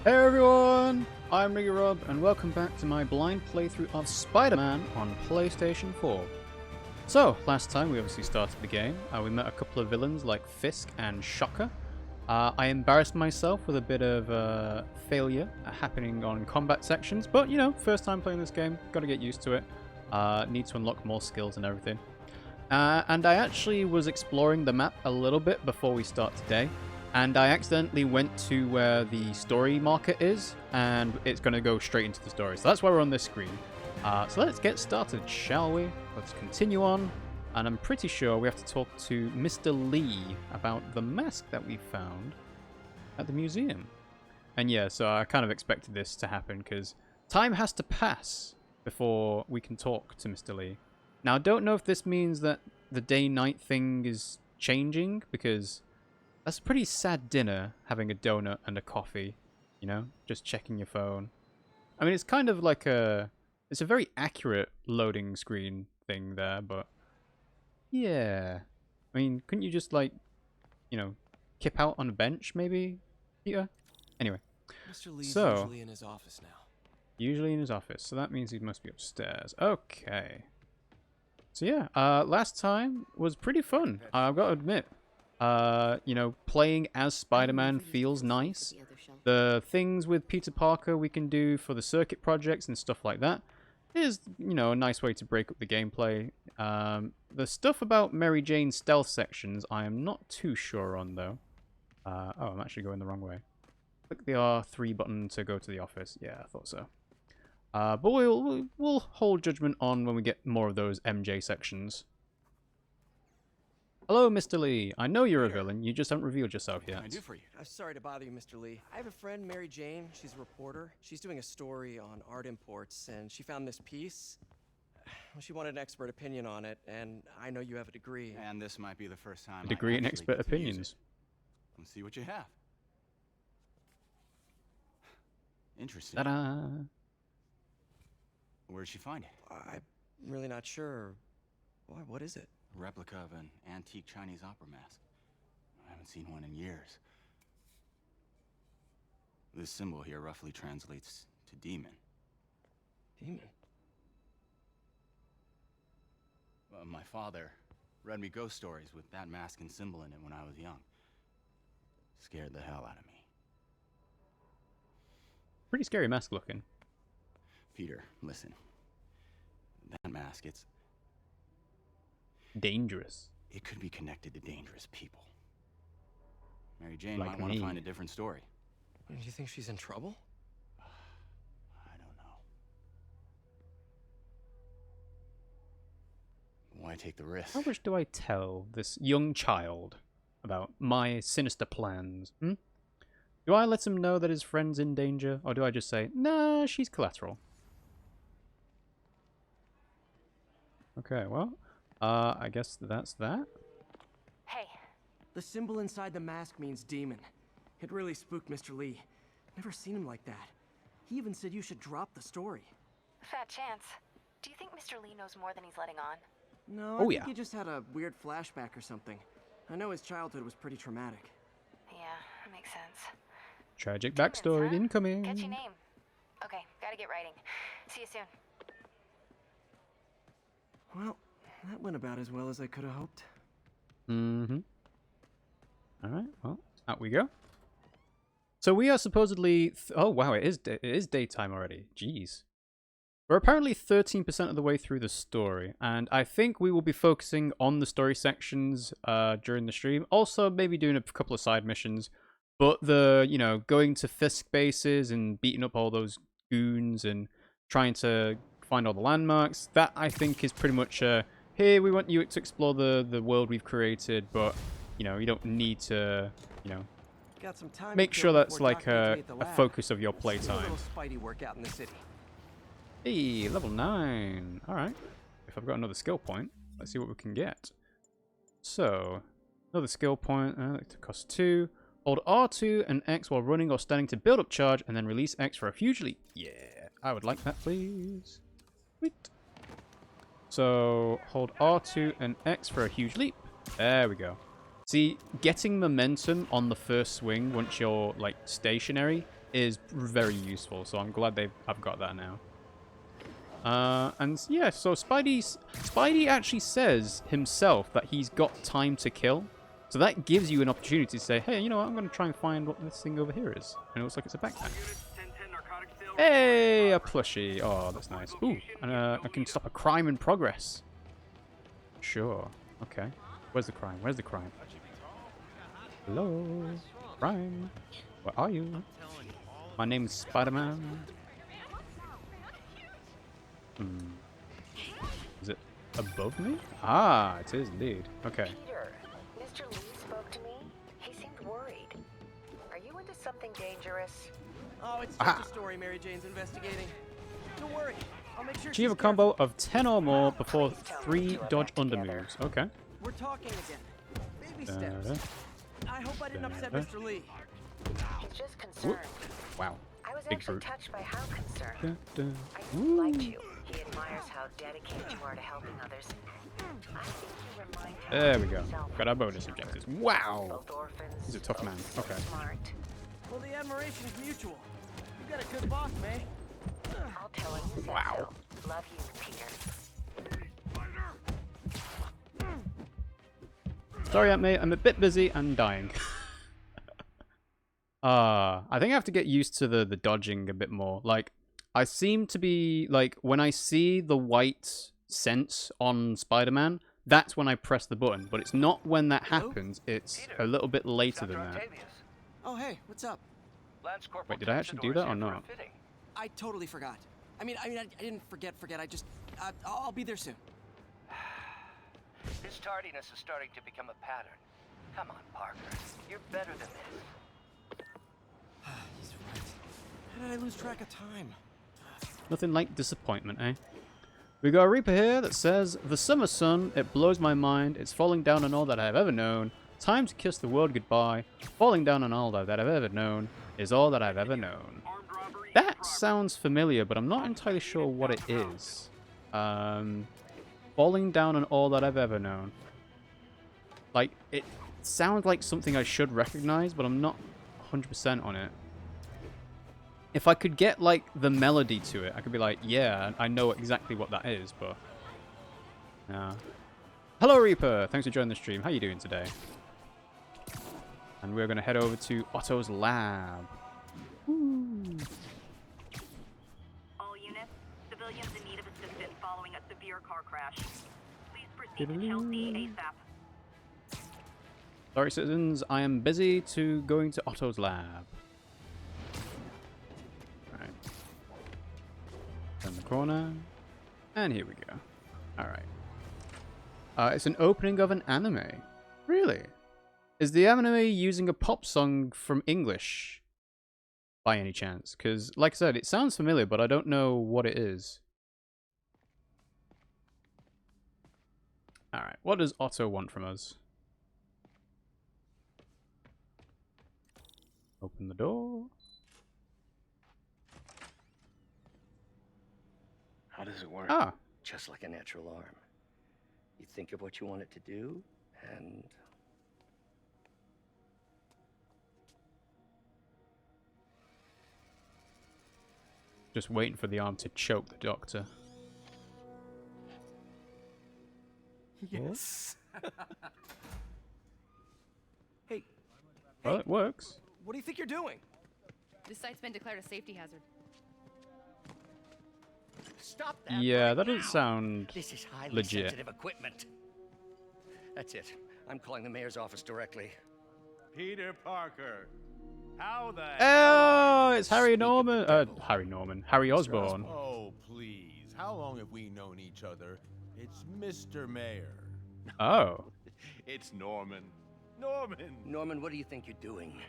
Hey everyone, I'm RiggyRob and welcome back to my blind playthrough of Spider-Man on PlayStation 4. So, last time we obviously started the game, we met a couple of villains like Fisk and Shocker. I embarrassed myself with a bit of failure happening on combat sections, but you know, first time playing this game, gotta get used to it. Need to unlock more skills and everything. And I actually was exploring the map a little bit before we start today. And I accidentally went to where the story marker is, and it's going to go straight into the story. So that's why we're on this screen. So let's get started, shall we? Let's continue on. And I'm pretty sure we have to talk to Mr. Lee about the mask that we found at the museum. And yeah, so I kind of expected this to happen, because time has to pass before we can talk to Mr. Lee. Now, I don't know if this means that the day-night thing is changing, because that's a pretty sad dinner, having a donut and a coffee, you know, just checking your phone. I mean, it's kind of like it's a very accurate loading screen thing there, but yeah. I mean, couldn't you just, like, you know, kip out on a bench, maybe, Peter? Anyway. Mr. Lee's usually in his office now. Usually in his office, so that means he must be upstairs. Okay. So yeah, last time was pretty fun, I've got to admit. You know, playing as Spider-Man feels nice. The things with Peter Parker we can do for the circuit projects and stuff like that is, you know, a nice way to break up the gameplay. The stuff about Mary Jane's stealth sections I am not too sure on, though. Oh, I'm actually going the wrong way. Click the R3 button to go to the office. Yeah, I thought so. But we'll hold judgment on when we get more of those MJ sections. Hello, Mr. Lee. I know you're a villain. You just haven't revealed yourself yet. What can I do for you? I'm sorry to bother you, Mr. Lee. I have a friend, Mary Jane. She's a reporter. She's doing a story on art imports, and she found this piece. She wanted an expert opinion on it, and I know you have a degree. And this might be the first time. A degree in expert opinions. Let's see what you have. Interesting. Ta-da! Where did she find it? I'm really not sure. Why? What is it? A replica of an antique Chinese opera mask. I haven't seen one in years. This symbol here roughly translates to demon. Demon? My father read me ghost stories with that mask and symbol in it when I was young. Scared the hell out of me. Pretty scary mask looking. Peter, listen. That mask, it's dangerous. It could be connected to dangerous people. Mary Jane Like might want to me. find a different story. Do you think she's in trouble? I don't know. Why take the risk? How much do I tell this young child about my sinister plans? Do I let him know that his friend's in danger, or do I just say, nah, she's collateral? Okay, well, I guess that's that. Hey. The symbol inside the mask means demon. It really spooked Mr. Lee. Never seen him like that. He even said you should drop the story. Fat chance. Do you think Mr. Lee knows more than he's letting on? No, Oh, I yeah. think he just had a weird flashback or something. I know his childhood was pretty traumatic. Yeah, that makes sense. Tragic backstory Huh? incoming. Catchy name. Okay, gotta get writing. See you soon. Well, that went about as well as I could have hoped. Mm-hmm. Alright, well, out we go. So we are supposedly... oh, wow, it is daytime already. Jeez. We're apparently 13% of the way through the story, and I think we will be focusing on the story sections during the stream. Also, maybe doing a couple of side missions. But the, you know, going to Fisk bases and beating up all those goons and trying to find all the landmarks, that I think is pretty much, here, we want you to explore the world we've created, but, you know, you don't need to, you know, Got some time make to sure kill that's before like Doc needs me a at the lab. focus of your Let's do a playtime. little Spidey workout in the city. Hey, level 9. Alright. If I've got another skill point, let's see what we can get. So, another skill point, that costs 2. Hold R2 and X while running or standing to build up charge, and then release X for a huge leap. Yeah, I would like that, please. Sweet. So, hold R2 and X for a huge leap. There we go. See, getting momentum on the first swing once you're, like, stationary is very useful, so I'm glad I've got that now. And yeah, so Spidey actually says himself that he's got time to kill. So that gives you an opportunity to say, hey, you know what, I'm going to try and find what this thing over here is. And it looks like it's a backpack. Hey, a plushie. Oh, that's nice. Ooh, and I can stop a crime in progress. Sure. Okay. Where's the crime? Where's the crime? Hello? Crime? Where are you? My name's Spider-Man. Is it above me? Ah, it is indeed. Okay. Peter, Mr. Lee spoke to me. He seemed worried. Are you into something dangerous? Oh, it's just a story Mary Jane's investigating. Don't worry, I'll make sure Achieve a combo of 10 or more before 3 dodge under moves. Okay. We're talking again. Baby steps. I hope I didn't upset Mr. Lee. He's just concerned. Wow. I was Big actually brute. touched by how concerned. I really liked you. He admires how dedicated you are to helping others. I think you remind him There we of go. yourself. Got our bonus objectives. Wow. Both orphans. He's a tough man. both Okay. Smart. Well, the admiration's mutual. You got a good boss, May. I'll tell him you said Wow. so. Love you, Peter. Sorry, Aunt May. I'm a bit busy and dying. I think I have to get used to the dodging a bit more. Like, I seem to be, like, when I see the white sense on Spider-Man, that's when I press the button. But it's not when that happens. It's a little bit later than that. Oh, hey, what's up? Wait, did I actually do that or not? I totally forgot. I didn't forget. I just, I'll be there soon. This tardiness is starting to become a pattern. Come on, Parker. You're better than this. He's right. How did I lose track of time? Nothing like disappointment, eh? We got a Reaper here that says, the summer sun, it blows my mind. It's falling down on all that I have ever known. Time to kiss the world goodbye. Falling down on all that I've ever known is all that I've ever known. That sounds familiar, but I'm not entirely sure what it is. Falling down on all that I've ever known. Like, it sounds like something I should recognize, but I'm not 100% on it. If I could get, like, the melody to it, I could be like, yeah, I know exactly what that is, but... yeah. Hello, Reaper! Thanks for joining the stream. How you doing today? And we're going to head over to Otto's lab. Woo. All units, civilians in need of assistance following a severe car crash. Please proceed to Chelsea ASAP. Sorry, citizens. I am busy to going to Otto's lab. Alright. Turn the corner. And here we go. Alright. It's an opening of an anime. Really? Is the anime using a pop song from English? By any chance? Because, like I said, it sounds familiar, but I don't know what it is. Alright, what does Otto want from us? Open the door. How does it work? Ah, Just like a natural arm. You think of what you want it to do, and... just waiting for the arm to choke the doctor. Yes. Hey. Well, it works. What do you think you're doing? This site's been declared a safety hazard. Stop that! Yeah, right that doesn't now. sound This is highly legit. sensitive equipment. That's it. I'm calling the mayor's office directly. Peter Parker. How the Oh, it's Harry Speak of the Norman. devil. Harry Osborn. Oh, please. How long have we known each other? It's Mr. Mayor. Oh. It's Norman. Norman! Norman, what do you think you're doing?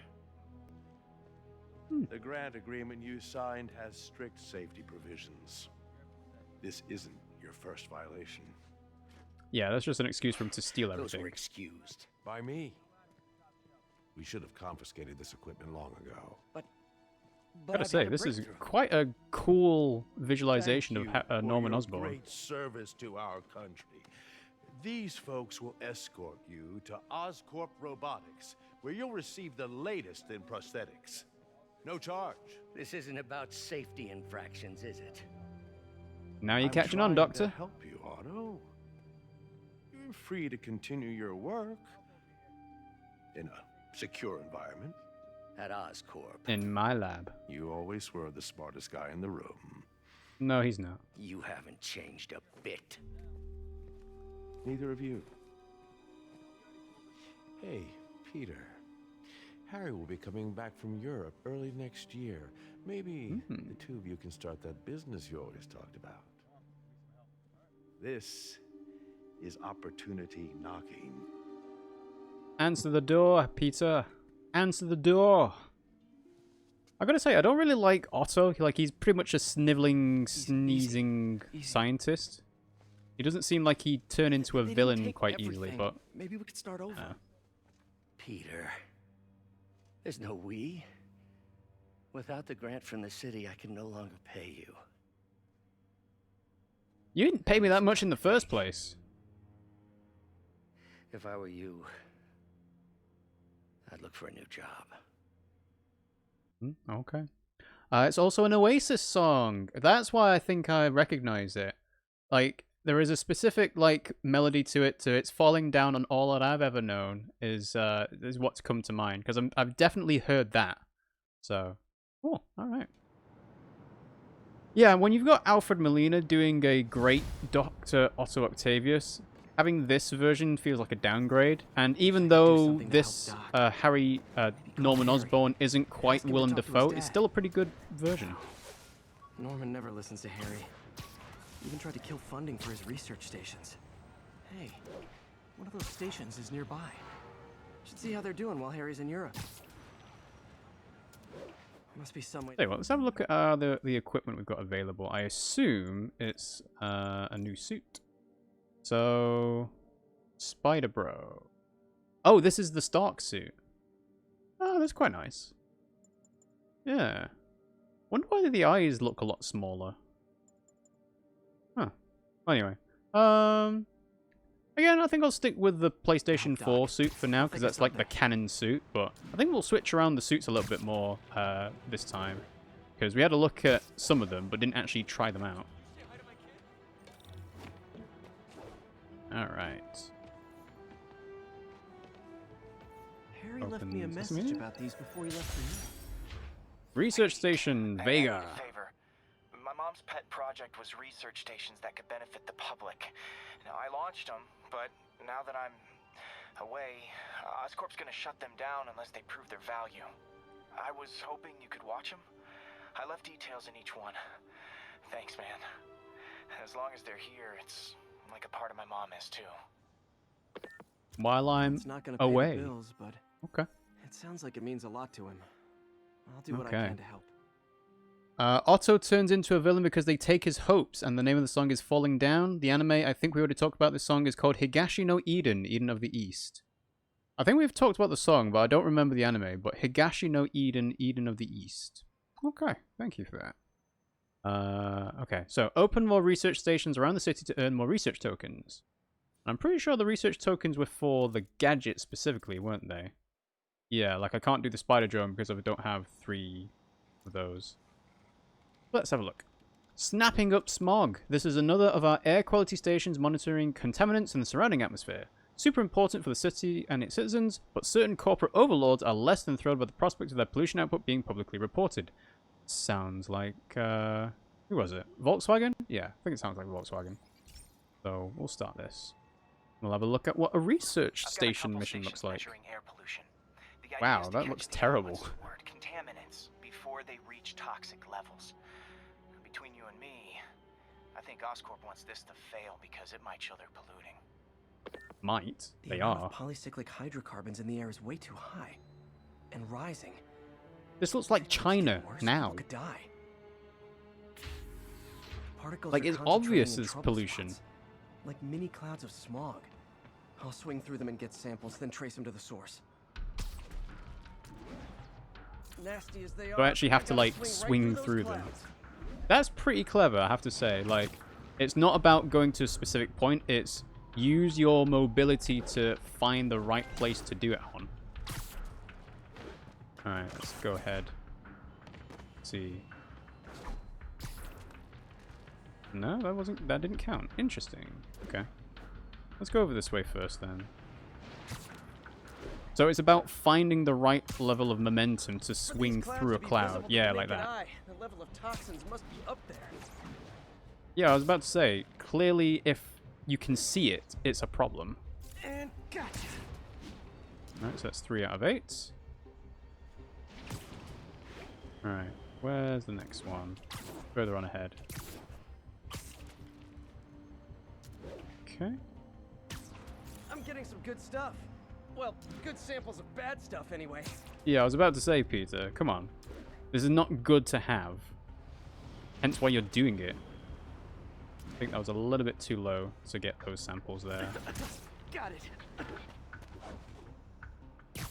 The grant agreement you signed has strict safety provisions. This isn't your first violation. Yeah, that's just an excuse for him to steal Those everything. were excused. By me. We should have confiscated this equipment long ago. But Gotta I've say, had a this is breakthrough. quite a cool visualization Thank of you for Norman your Osborn. Great service to our country. These folks will escort you to Oscorp Robotics, where you'll receive the latest in prosthetics. No charge. This isn't about safety infractions, is it? Now you're I'm catching on, trying Doctor. to help you, Otto. You're free to continue your work in a secure environment. At Oscorp. In my lab. You always were the smartest guy in the room. No, he's not. You haven't changed a bit. Neither of you. Hey, Peter. Harry will be coming back from Europe early next year. Maybe the two of you can start that business you always talked about. This is opportunity knocking. Answer the door, Peter. Answer the door. I gotta say, I don't really like Otto. Like, he's pretty much a sniveling, sneezing scientist. He doesn't seem like he'd turn into a villain quite easily, but... Maybe we could start over. Peter. There's no we. Without the grant from the city, I can no longer pay you. You didn't pay me that much in the first place. If I were you, I'd look for a new job. Okay. It's also an Oasis song. That's why I think I recognize it. Like, there is a specific, like, melody to it. To It's Falling Down on All That I've Ever Known is what's come to mind. Because I've definitely heard that. So, cool. All right. Yeah, when you've got Alfred Molina doing a great Dr. Otto Octavius, having this version feels like a downgrade. And even though this Harry Norman Osborn isn't quite Willem Dafoe, it's still a pretty good version. Norman never listens to Harry. Even tried to kill funding for his research stations. Hey, one of those stations is nearby. Should see how they're doing while Harry's in Europe. Must be some way. Hey, well, let's have a look at the equipment we've got available. I assume it's a new suit. So, Spider Bro. Oh, this is the Stark suit. Oh, that's quite nice. Yeah. Wonder why the eyes look a lot smaller. Huh. Anyway. Again, I think I'll stick with the PlayStation 4 suit for now, because that's like the canon suit, but I think we'll switch around the suits a little bit more this time, because we had a look at some of them, but didn't actually try them out. Alright. Harry left me a message about these before he left for you. Research Station, Vega. Favor. My mom's pet project was research stations that could benefit the public. Now, I launched them, but now that I'm away, Oscorp's gonna shut them down unless they prove their value. I was hoping you could watch them. I left details in each one. Thanks, man. As long as they're here, it's like a part of my mom is too. While I'm It's not gonna pay away. the bills, but Okay. it sounds like it means a lot to him. I'll do what I can to help. Otto turns into a villain because they take his hopes, and the name of the song is Falling Down. The anime, I think we already talked about this song, is called Higashi no Eden, Eden of the East. I think we've talked about the song, but I don't remember the anime, but Higashi no Eden, Eden of the East. Okay, thank you for that. Okay, so open more research stations around the city to earn more research tokens. I'm pretty sure the research tokens were for the gadget specifically, weren't they? Yeah, like I can't do the spider drone because I don't have 3 of those. Let's have a look. Snapping up smog. This is another of our air quality stations monitoring contaminants in the surrounding atmosphere. Super important for the city and its citizens, but certain corporate overlords are less than thrilled by the prospect of their pollution output being publicly reported. Sounds like, who was it? Volkswagen? Yeah, I think it sounds like Volkswagen. So, we'll start this. We'll have a look at what a research station mission looks like. Wow, that looks terrible. Contaminants before they reach toxic levels. Between you and me, I think Oscorp wants this to fail because it might show they're polluting. Might. They The amount are. of polycyclic hydrocarbons in the air is way too high. And rising. This looks like China Worse, now. people could die. Particles Like, are it's concentrating obvious in it's trouble pollution. spots, like mini clouds of smog. I'll swing through them and get samples, then trace them to the source. Nasty as they So I actually have to, like, swing through them. That's pretty clever, I have to say. Like, it's not about going to a specific point, it's use your mobility to find the right place to do it on. Alright, let's go ahead. Let's see. No, that didn't count. Interesting. Okay. Let's go over this way first then. So it's about finding the right level of momentum to swing through a cloud. Yeah, like that. The level of toxins must be up there. Yeah, I was about to say, clearly if you can see it, it's a problem. And gotcha. Alright, so that's 3 out of 8. Alright, where's the next one? Further on ahead. Okay. I'm getting some good stuff. Well, good samples of bad stuff anyway. Yeah, I was about to say, Peter, come on. This is not good to have. Hence why you're doing it. I think that was a little bit too low to get those samples there. Got it.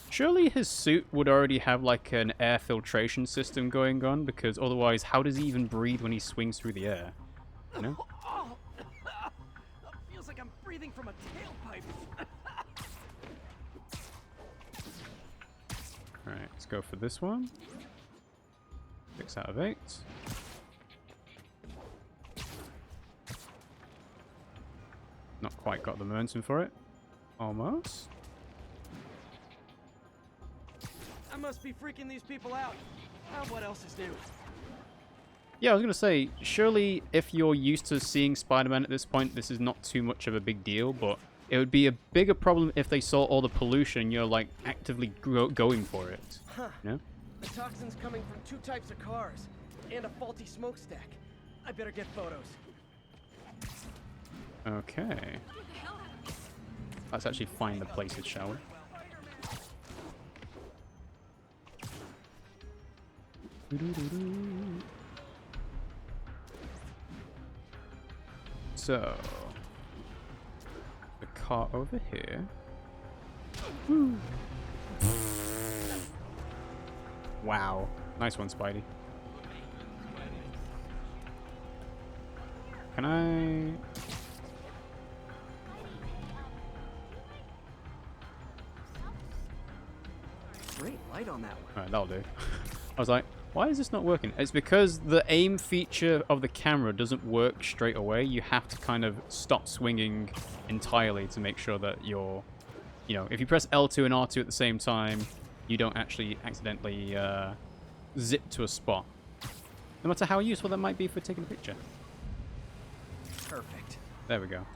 Surely his suit would already have like an air filtration system going on, because otherwise how does he even breathe when he swings through the air? You know? Feels like I'm breathing from a tailpipe. Alright, let's go for this one. 6 out of 8. Not quite got the momentum for it. Almost. I must be freaking these people out. What else is new? Yeah, I was going to say, surely if you're used to seeing Spider-Man at this point, this is not too much of a big deal, but it would be a bigger problem if they saw all the pollution and you're, like, actively going for it. Huh. You know? The toxin's coming from 2 types of cars, and a faulty smokestack. I better get photos. Okay. Let's actually find the places, shall we? So, the car over here. Woo. Wow, nice one, Spidey. Can I? Great light on that one. Alright, that'll do. I was like, why is this not working? It's because the aim feature of the camera doesn't work straight away. You have to kind of stop swinging entirely to make sure that you're, you know, if you press L2 and R2 at the same time, you don't actually accidentally zip to a spot. No matter how useful that might be for taking a picture. Perfect. There we go.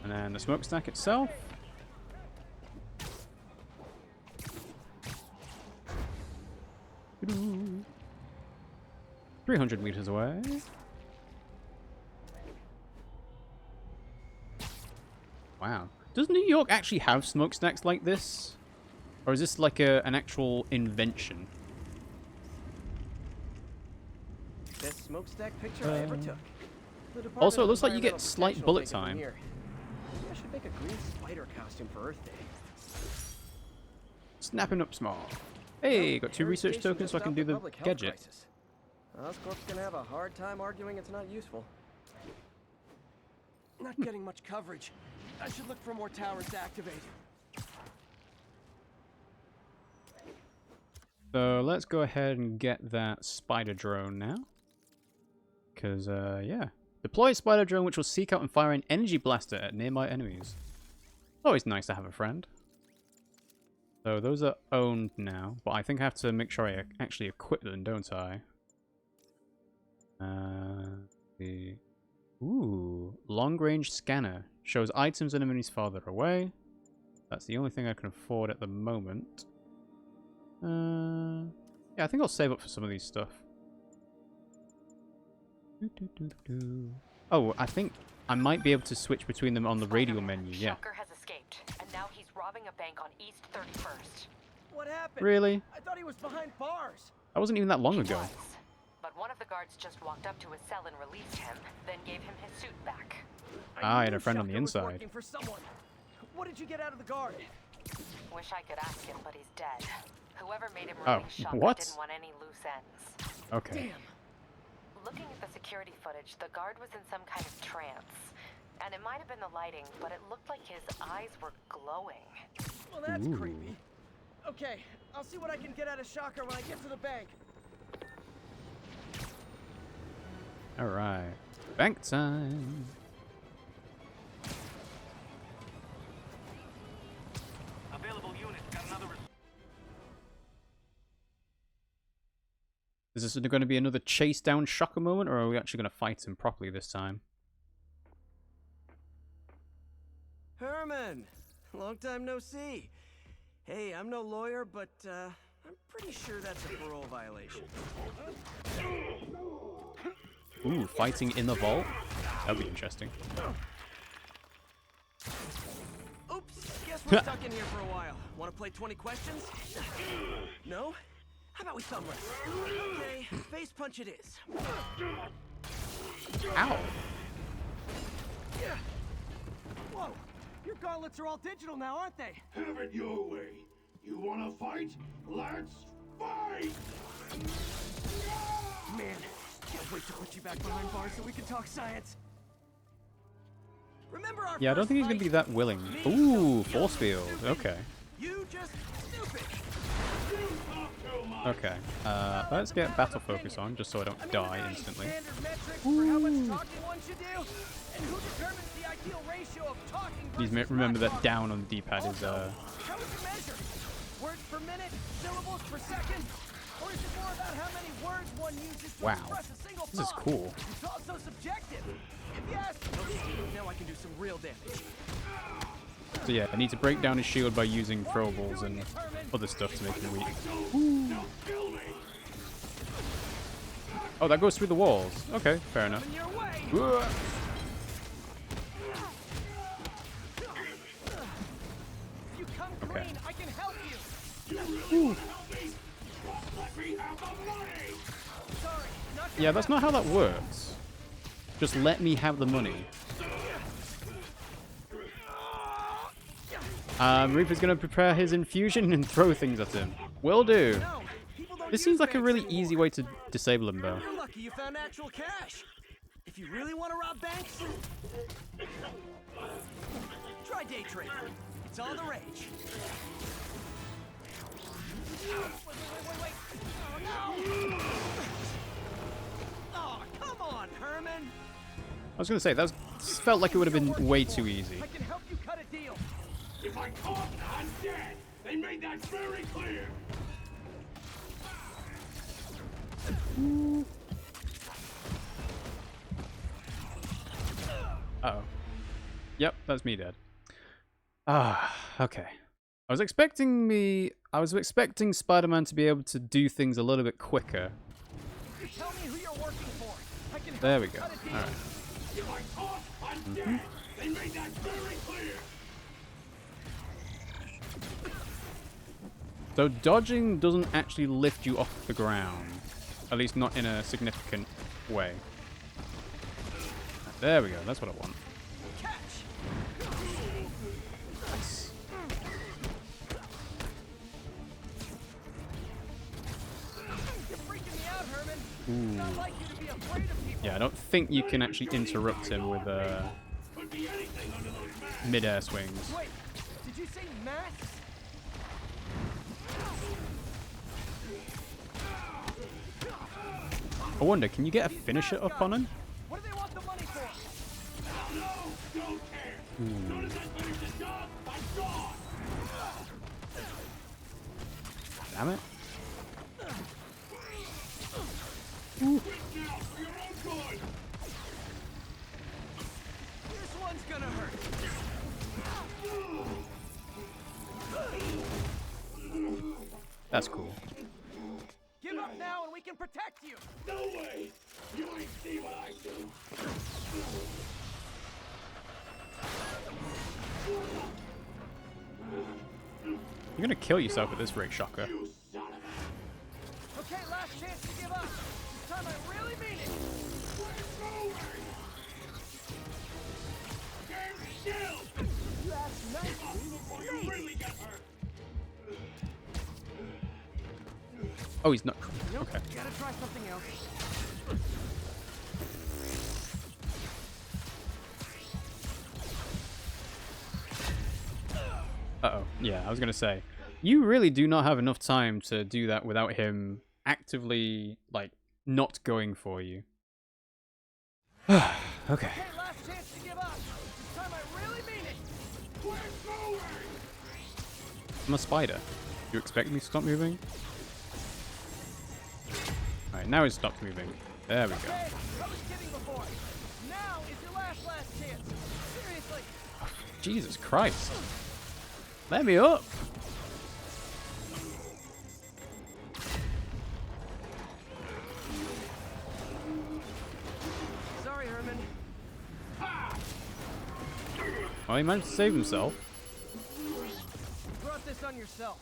And then the smokestack itself. Doo-doo. 300 meters away. Wow. Does New York actually have smokestacks like this? Or is this like an actual invention? Best smokestack picture I ever took. Also, it looks like you get slight bullet time. I should make a green spider costume for Earth Day. Snapping up small. Hey, got 2 research tokens so I can do the gadget. Oscorp's gonna have a hard time arguing it's not useful. Not getting much coverage. I should look for more towers to activate. So let's go ahead and get that spider drone now. Because, yeah. Deploy a spider drone which will seek out and fire an energy blaster at nearby enemies. Always nice to have a friend. So those are owned now, but I think I have to make sure I actually equip them, don't I? Ooh, long-range scanner. Shows items and enemies farther away. That's the only thing I can afford at the moment. Yeah, I think I'll save up for some of these stuff. Oh, I think I might be able to switch between them on the radial menu, yeah. Shocker has escaped, and now he's robbing a bank on East 31st. What happened? Really? I thought he was behind bars. That wasn't even that long ago. But one of the guards just walked up to his cell and released him, then gave him his suit back. I had a friend on the Shocker was inside. working for someone. What did you get out of the guard? Wish I could ask him, but he's dead. Whoever made him release Shocker what? didn't want any loose ends. Okay. Damn. Looking at the security footage, the guard was in some kind of trance. And it might have been the lighting, but it looked like his eyes were glowing. Well, that's creepy. Okay, I'll see what I can get out of Shocker when I get to the bank. Alright. Bank time. Available units got another. Is this going to be another chase down shocker moment, or are we actually going to fight him properly this time? Herman! Long time no see. Hey, I'm no lawyer, but I'm pretty sure that's a parole violation. Ooh, fighting in the vault? That'll be interesting. Oops, guess we're stuck in here for a while. Want to play 20 questions? No? How about we thumb wrestle? Okay, face punch it is. Ow! Whoa! Your gauntlets are all digital now, aren't they? Have it your way. You wanna fight? Let's fight! Man, can't wait to put you back behind bars so we can talk science. Remember our Yeah, I don't first think he's going to fight? be that willing. Me, Ooh, so force young field. and stupid. Okay. You just stupid. Okay. Let's get battle focus on, just so I don't die instantly. Standard metrics for how much talking one should do, and who determines the ideal ratio of talking Please versus remember not that talking? down on the D-pad is, Also, how is it measured? Words per minute, syllables per second, or is it more about how many words one uses to Wow. express a single This is thought? cool. It's also subjective. If yes, now I can do some real damage. So yeah, I need to break down his shield by using throwables and other stuff to make him weak. Ooh. Oh, that goes through the walls. Okay, fair enough. Ugh. You come Okay. clean, I can help you. Ooh. Sorry, not Yeah, that's not how that works. Just let me have the money. Reaper's gonna prepare his infusion and throw things at him. Will do. This seems like a really easy way to disable him, though. You're lucky you found actual cash. If you really want to rob banks, try day trading. It's all the rage. Wait. Oh, no. Oh, come on, Herman. I was gonna say, that felt like it would have been way too easy. I can help you cut a deal. If I caught, I'm dead. They made that very clear. Uh-oh. Yep, that's me dead. Ah, okay. I was expecting Spider-Man to be able to do things a little bit quicker. Tell me who you're working for. I can There help we you go. cut a deal. Alright. If I caught, I'm dead. They made that very clear. So dodging doesn't actually lift you off the ground. At least not in a significant way. There we go, that's what I want. Nice. You're freaking me out, Herman. Ooh. It's not like you to be afraid of people. Yeah, I don't think you can actually interrupt him with mid-air swings. Wait, did you say masks? I wonder, can you get a finisher up on him? What do they want the money for? Ooh. Damn it. Ooh. This one's gonna hurt. That's cool. Give up now and we can protect you. No way. You ain't see what I do. You're gonna kill yourself with this rig, Shocker. Okay, last chance to give up. This time I really mean it. You asked nicely. You really got hurt. Oh, he's not. Nope, Okay. gotta try something else. Uh-oh. Yeah, I was gonna say. You really do not have enough time to do that without him actively, like, not going for you. Okay. Hey, last chance to give up. This time I really mean it. We're going! I'm a spider. You expect me to stop moving? Alright, now it's stopped moving. There we go. Hey, I was kidding before. Now is your last chance. Seriously. Jesus Christ. Let me up. Sorry, Herman. Oh, he managed to save himself. You brought this on yourself.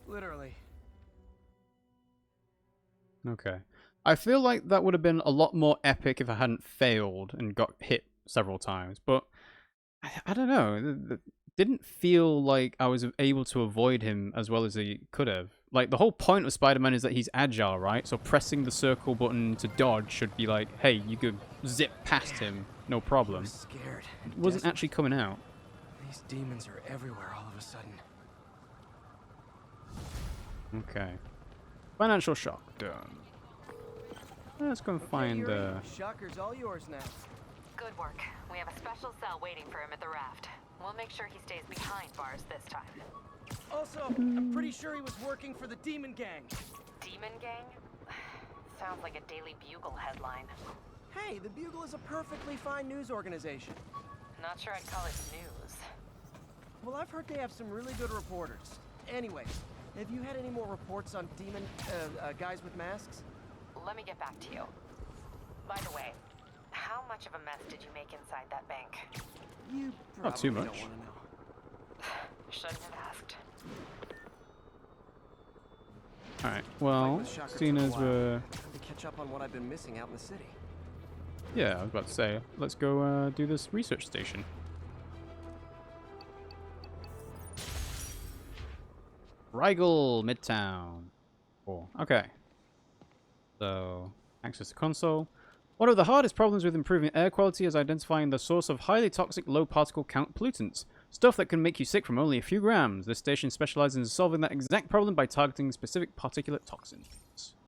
Literally. Okay. I feel like that would have been a lot more epic if I hadn't failed and got hit several times, but I don't know. It didn't feel like I was able to avoid him as well as he could have. Like, the whole point of Spider-Man is that he's agile, right? So pressing the circle button to dodge should be like, hey, you could zip past him, no problem. I was scared. It wasn't actually coming out. These demons are everywhere all of a sudden. Okay. Financial shock. Done. Let's go and find, Shocker's all yours now. Good work. We have a special cell waiting for him at the raft. We'll make sure he stays behind bars this time. Also, I'm pretty sure he was working for the Demon Gang. Demon Gang? Sounds like a Daily Bugle headline. Hey, the Bugle is a perfectly fine news organization. Not sure I'd call it news. Well, I've heard they have some really good reporters. Anyways, have you had any more reports on demon, guys with masks? Let me get back to you. By the way, how much of a mess did you make inside that bank? You Not too probably much. don't want to know. Shouldn't have asked. Alright, well, seeing as we're... Time to catch up on what I've been missing out in the city. Yeah, I was about to say, let's go do this research station. Rigel, Midtown. Cool. Okay. So, access to console. One of the hardest problems with improving air quality is identifying the source of highly toxic low particle count pollutants. Stuff that can make you sick from only a few grams. This station specializes in solving that exact problem by targeting specific particulate toxins.